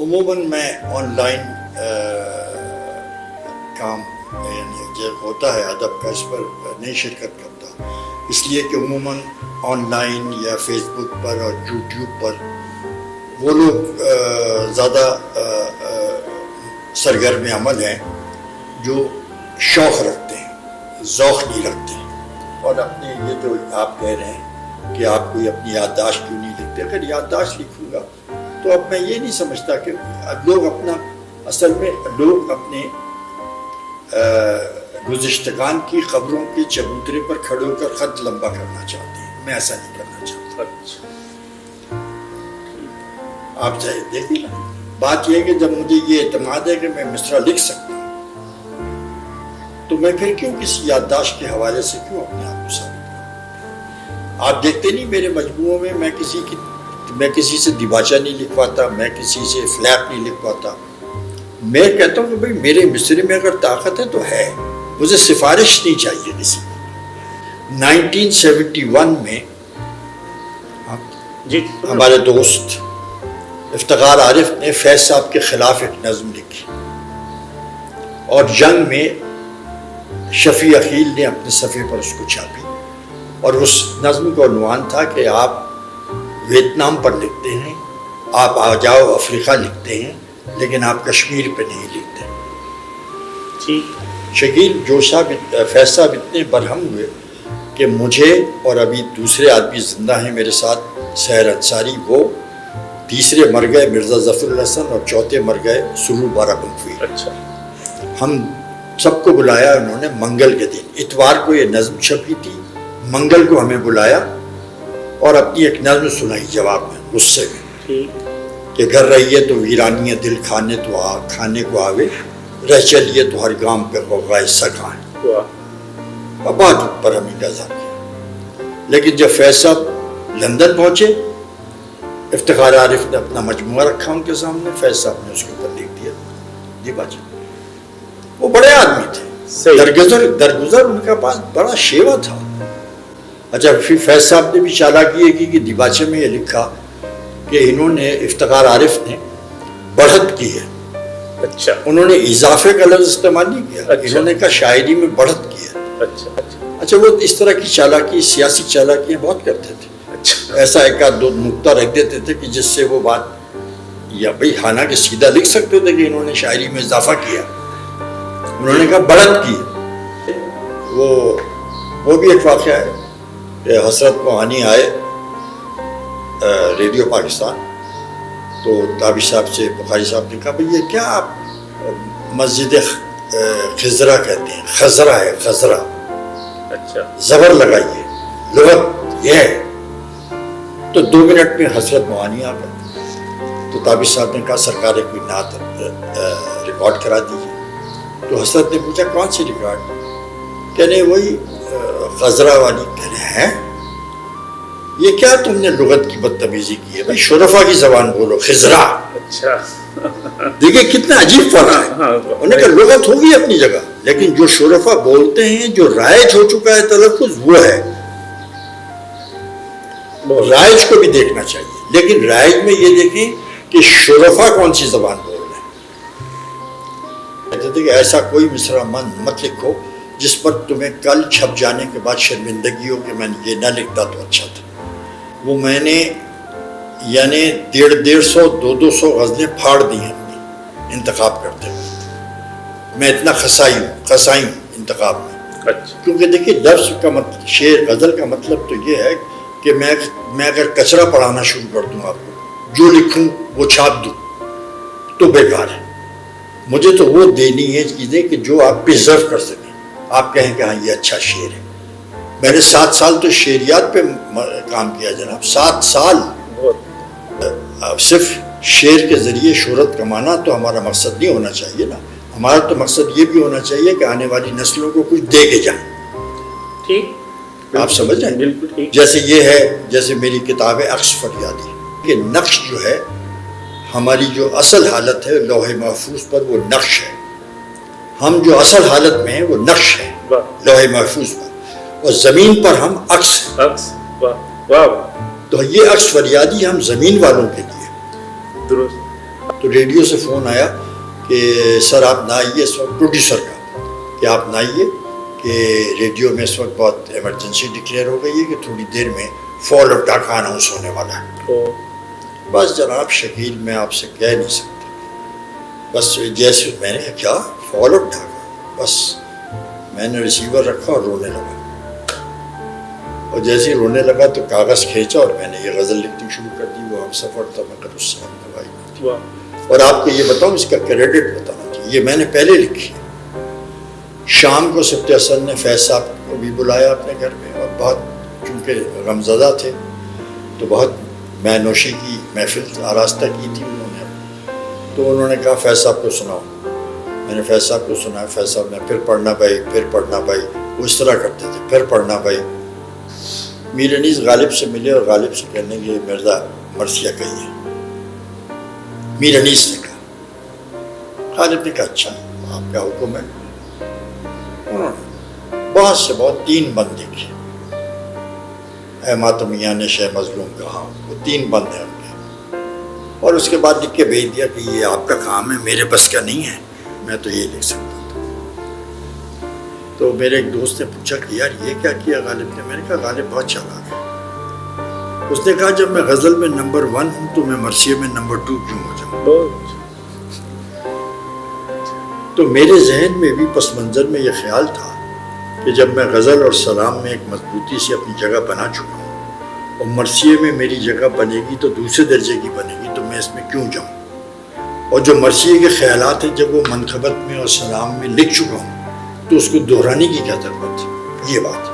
عموماً میں on line کام یعنی جو ہوتا ہے ادب کا اس پر نہیں شرکت کرتا، اس لیے کہ عموماً آن لائن یا فیس بک پر اور یوٹیوب پر وہ لوگ زیادہ سرگرم عمل ہیں جو شوق رکھتے ہیں، ذوق نہیں رکھتے. اور اپنے یہ تو آپ کہہ رہے ہیں کہ آپ کوئی اپنی یادداشت کیوں نہیں لکھتے. اگر یادداشت لکھوں گا تو اب میں یہ نہیں سمجھتا کہ لوگ اپنے گزشتگان کی خبروں کے چبوترے پر کھڑے ہو کر خط لمبا کرنا چاہتے ہیں. میں ایسا نہیں کرنا چاہتا. آپ چاہے دیکھیں نا، بات یہ ہے کہ جب مجھے یہ اعتماد ہے کہ میں مصرع لکھ سکتا ہوں تو میں پھر کیوں کسی یادداشت کے حوالے سے کیوں اپنے آپ کو ثابت کروں. آپ دیکھتے نہیں میرے مجموعوں میں میں کسی سے دیباچہ نہیں لکھواتا، میں کسی سے فلیپ نہیں لکھواتا. میں کہتا ہوں کہ بھئی میرے مصرے میں اگر طاقت ہے تو ہے، مجھے سفارش نہیں چاہیے کسی کی. 1971 میں ہمارے دوست افتخار عارف نے فیض صاحب کے خلاف ایک نظم لکھی اور جنگ میں شفیع عقیل نے اپنے صفحے پر اس کو چھاپی، اور اس نظم کا عنوان تھا کہ آپ ویتنام پر لکھتے ہیں، آپ آ جاؤ افریقہ لکھتے ہیں، لیکن آپ کشمیر پہ نہیں لکھتے. شکیل جوش صاحب فیض صاحب اتنے برہم ہوئے کہ مجھے اور ابھی دوسرے آدمی زندہ ہیں میرے ساتھ سحر انصاری، وہ تیسرے مر گئے مرزا ظفر الحسن اور چوتھے مر گئے سرور بارہ بنفی. ہم سب کو بلایا انہوں نے منگل کے دن، اتوار کو یہ نظم چھپی تھی، منگل کو ہمیں بلایا اور اپنی ایک نظم سنائی جواب میں غصے میں کہ گھر رہیے تو ویرانی دل کھانے کو آوے، رہ چلیے تو ہر گام پہ غوغائے سگائیں. بات پر ہمیں گزا کیا. لیکن جب فیض صاحب لندن پہنچے، افتخار عارف نے اپنا مجموعہ رکھا ان کے سامنے، فیض صاحب نے اس کے اوپر لکھ دیا دیباچہ. وہ بڑے آدمی تھے، درگزر ان کا پاس بڑا شیوا تھا. اچھا پھر فیض صاحب نے بھی چالاکی کی کہ دیباچے میں یہ لکھا کہ انہوں نے افتخار عارف نے بڑھت کی ہے. اچھا، انہوں نے اضافے کا لفظ استعمال نہیں کیا. انہوں نے کہا شاعری میں بڑھت کی ہے. اچھا وہ اس طرح کی چالاکی، سیاسی چالاکیاں بہت کرتے تھے. ایسا ایک آدھ دو نقطہ رکھ دیتے تھے کہ جس سے وہ بات، یا بھئی حالانکہ سیدھا لکھ سکتے تھے کہ انہوں نے شاعری میں اضافہ کیا، انہوں نے کہا بڑھت کی. وہ بھی ایک واقعہ ہے کہ حسرت موہانی آئے ریڈیو پاکستان، تو تابی صاحب سے بخاری صاحب نے کہا بھئی یہ کیا آپ مسجد خضرہ کہتے ہیں؟ خضرہ ہے، خضرہ. اچھا، زبر لگائیے، لغت یہ ہے. تو 2 منٹ میں حسرت موہانی آ گئے. تو تابی صاحب نے کہا سرکار کوئی نعت ریکارڈ کرا دیجیے. تو حسرت نے پوچھا کون سی ریکارڈ؟ کہنے وہی خضرہ والی. کہنے ہیں یہ کیا تم نے لغت کی بدتمیزی کی ہے؟ بھائی شرفا کی زبان بولو، خضرہ. اچھا دیکھیں کتنا عجیب فرق ہے. انہوں نے کہا لغت ہوگی اپنی جگہ، لیکن جو شرفا بولتے ہیں، جو رائج ہو چکا ہے تلفظ، وہ ہے. رائج کو بھی دیکھنا چاہیے، لیکن رائج میں یہ دیکھیں کہ شرفا کون سی زبان بول رہے ہیں. کہتے تھے کہ ایسا کوئی مصرع مت لکھو جس پر تمہیں کل چھپ جانے کے بعد شرمندگی ہو کہ میں نے یہ نہ لکھتا تو اچھا تھا. وہ میں نے یعنی 150 200 غزلیں پھاڑ دی ہیں اپنی انتخاب کرتے ہوئے. میں اتنا خسائی ہوں انتخاب میں. کیونکہ دیکھیے لفظ کا مطلب، شعر غزل کا مطلب تو یہ ہے کہ میں اگر کچرا پڑھانا شروع کر دوں، آپ کو جو لکھوں وہ چھاپ دوں تو بیکار ہے. مجھے تو وہ دینی ہے چیزیں کہ جو آپ پرزرو کر سکیں، آپ کہیں کہ ہاں یہ اچھا شعر ہے. میں نے 7 سال تو شعریات پہ کام کیا جناب، 7 سال. صرف شعر کے ذریعے شہرت کمانا تو ہمارا مقصد نہیں ہونا چاہیے نا. ہمارا تو مقصد یہ بھی ہونا چاہیے کہ آنے والی نسلوں کو کچھ دے کے جائیں. ٹھیک، آپ سمجھ جائیں. جیسے یہ ہے، جیسے میری کتاب ہے عکس فریادی، کہ نقش جو ہے ہماری جو اصل حالت ہے لوح محفوظ پر، وہ نقش ہے. ہم جو اصل حالت میں ہیں وہ نقش ہے لوح محفوظ پر، اور زمین پر ہم عکس ہیں. تو یہ عکس فریادی ہم زمین والوں کے لیے. درست. تو ریڈیو سے فون آیا کہ سر آپ نہ آئیے اس وقت، پروڈیوسر کا، کہ آپ نہ آئیے کہ ریڈیو میں اس وقت بہت ایمرجنسی ڈکلیئر ہو گئی ہے کہ تھوڑی دیر میں فال آف ڈھاکہ اناؤنس ہونے والا ہے۔ بس جناب شکیل میں آپ سے کہہ نہیں سکتا، بس جیسے میں نے کہا کیا فال آف ڈھاکہ، بس میں نے ریسیور رکھا اور رونے لگا، اور جیسے ہی رونے لگا تو کاغذ کھینچا اور میں نے یہ غزل لکھنی شروع کر دی، وہ ہم سفر تھا مگر اس سے ہم نوائی نہیں تھی۔ اور آپ کو یہ بتاؤں، اس کا کریڈٹ بتانا چاہیے، یہ میں نے پہلے لکھی ہے۔ شام کو سبت حسن نے فیض صاحب کو بھی بلایا اپنے گھر میں، اور بہت چونکہ غمزدہ تھے تو بہت میں نوشی کی محفل آراستہ کی تھی انہوں نے، تو انہوں نے کہا فیض صاحب کو سناؤ۔ میں نے فیض صاحب کو سنایا، فیض صاحب نے پھر پڑھنا بھائی، پھر پڑھنا بھائی، وہ اس طرح کرتے تھے، پھر پڑھنا بھائی۔ میر انیس غالب سے ملے اور غالب سے کہنے کہ مرزا مرثیہ کہیے۔ میر انیس نے کہا، غالب نے کہا اچھا آپ کا حکم ہے۔ انہوں نے بہت سے بہت 3 بند لکھے، اے ماتمیاں نے شہ مظلوم کہا، وہ 3 بند ہیں ان کے، اور اس کے بعد لکھ کے بھیج دیا کہ یہ آپ کا کام ہے، میرے بس کا نہیں ہے، میں تو یہ لکھ سکتا تھا۔ تو میرے ایک دوست نے پوچھا کہ یار یہ کیا کیا غالب نے؟ میں نے کہا غالب بہت چالاک ہے۔ اس نے کہا جب میں غزل میں نمبر 1 ہوں تو میں مرثیے میں نمبر 2 کیوں ہو جاؤں؟ تو میرے ذہن میں بھی پس منظر میں یہ خیال تھا کہ جب میں غزل اور سلام میں ایک مضبوطی سے اپنی جگہ بنا چکا ہوں اور مرثیے میں میری جگہ بنے گی تو دوسرے درجے کی بنے گی، تو میں اس میں کیوں جاؤں؟ اور جو مرثیے کے خیالات ہیں جب وہ منقبت میں اور سلام میں لکھ چکا ہوں تو اس کو دہرانے کی کیا ضرورت ہے؟ یہ بات ہے۔